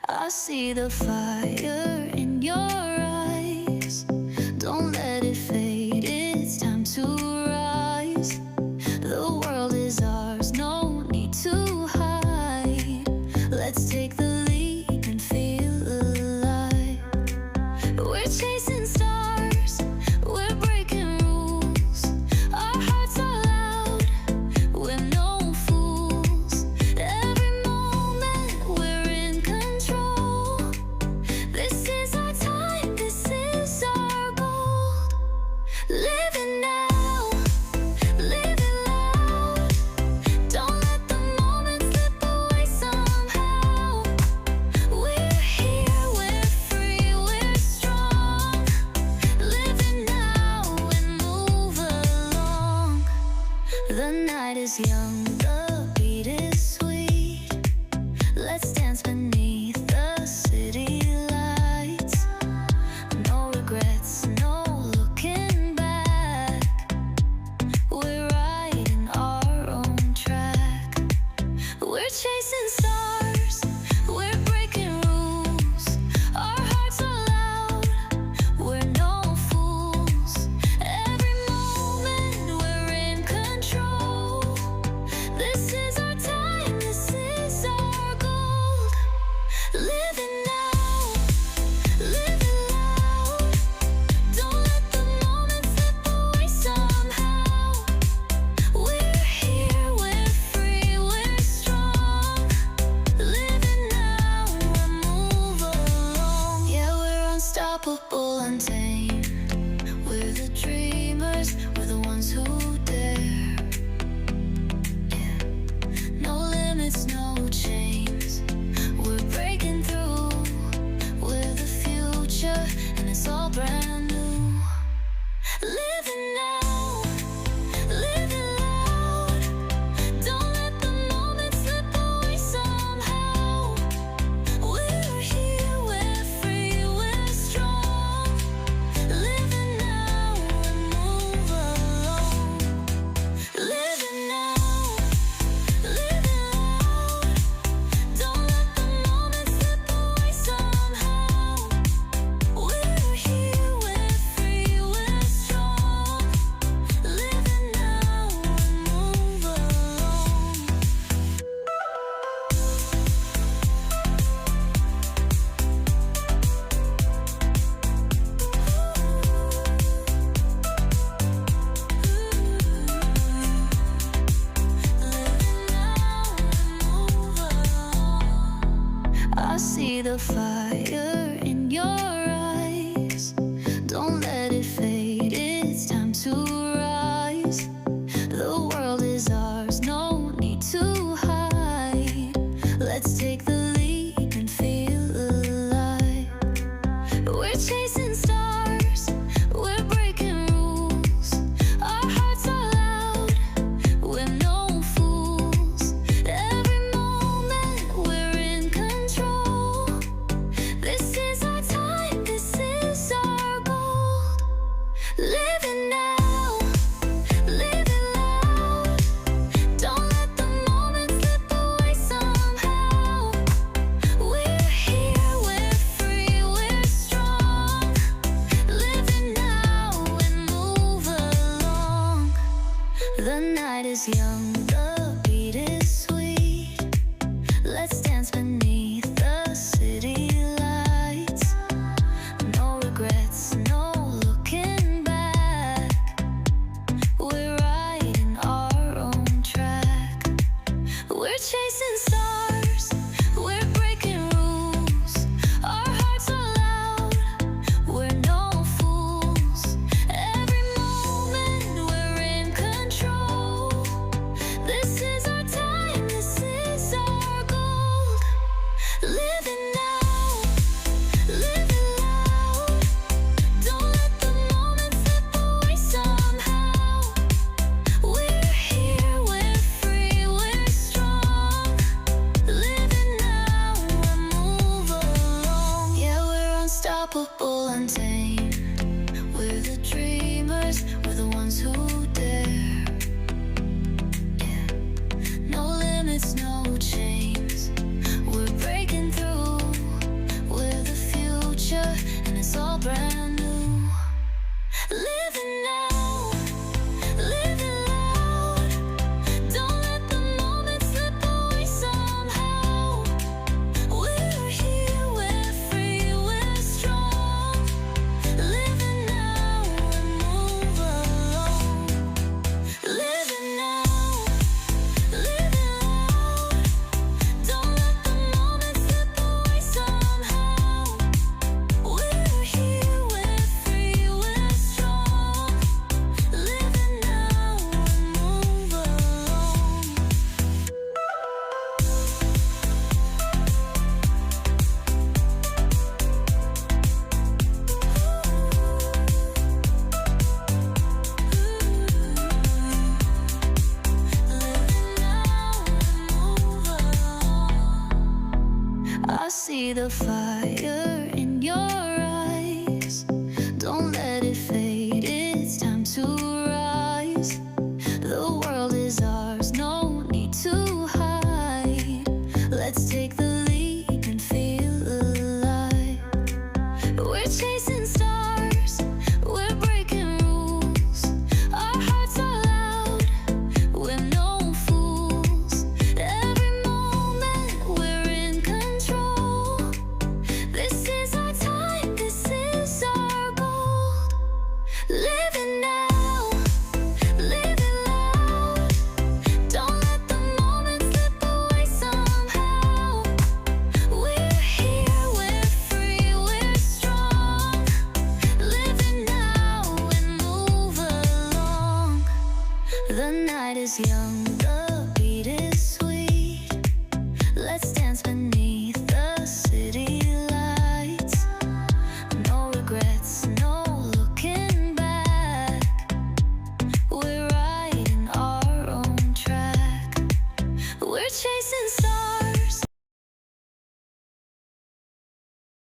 I see the fire in your eyes. Don't let it fade, it's time to rise. The world is ours, no need to hide. Let's take the lead and feel alive. We're chasing stars, we're breaking rules. Our hearts are loud, we're no fools. Every moment we're in control. This is our time, this is our gold. Living now, living loud. Don't let the moment slip away somehow. We're here, we're free, we're strong. Living now and move along. The night is young, the beat is sweet. Let's dance beneath the city lights. No regrets, no looking back. We're riding our own track. We're chasing stars, we're breaking rules. Our hearts are loud, we're no fools. Every moment we're in control. This is our time, this is our gold. Living now, living loud. Don't let the moment slip away somehow. We're here, we're free, we're strong. Living now and move along. Yeah, we're unstoppable, untamed. We're the dreamers, we're the ones who dare. Yeah, no limits, no chains. We're breaking through. We're the future, and it's all brand new. Living now, living loud. Don't let the moment slip away somehow. We're here, we're free, we're strong. Living now and move along. Living now, living loud. Don't let the moment slip away somehow. We're here, we're free, we're strong. Living now and move along. I see the fire in your eyes. Don't let it fade, it's time to rise. The world is ours, no need to hide. Let's take the lead and feel alive. We're chasing stars, we're breaking rules. Our hearts are loud, we're no fools. Every moment we're in control. This is our time, this is our gold. Living now, living loud. Don't let the moment slip away somehow. We're here, we're free, we're strong. Living now and move along. The night is young, the beat is sweet. Let's dance beneath the city lights. No regrets, no looking back. We're riding our own track. We're chasing stars, we're breaking rules. Our hearts are loud, we're no fools. Every moment we're in control. This is our time, this is our gold. Living now, living loud. Don't let the moment slip away somehow. We're here, we're free, we're strong. Living now and move along. Yeah, we're unstoppable, untamed. We're the dreamers, we're the ones who dare. Yeah, no limits, no chains. We're breaking through. brand new. Living now, living loud. Don't let the moment slip away somehow. We're here, we're free, we're strong. Living now and move along. Living now, living loud. Don't let the moment slip away somehow. We're here, we're free, we're strong. Living now and move along. I see the fire in your eyes. Don't let it fade, it's time to rise. The world is ours, no need to hide. Let's take the lead and feel alive. We're chasing stars, we're breaking rules. Our hearts are loud, we're no fools. Every moment we're in control. This is our time, this is our gold. Living now, living loud. Don't let the moment slip away somehow. We're here, we're free, we're strong. Living now and move along. The night is young, the beat is sweet. Let's dance beneath the city lights. No regrets, no looking back. We're riding our own track. We're chasing stars.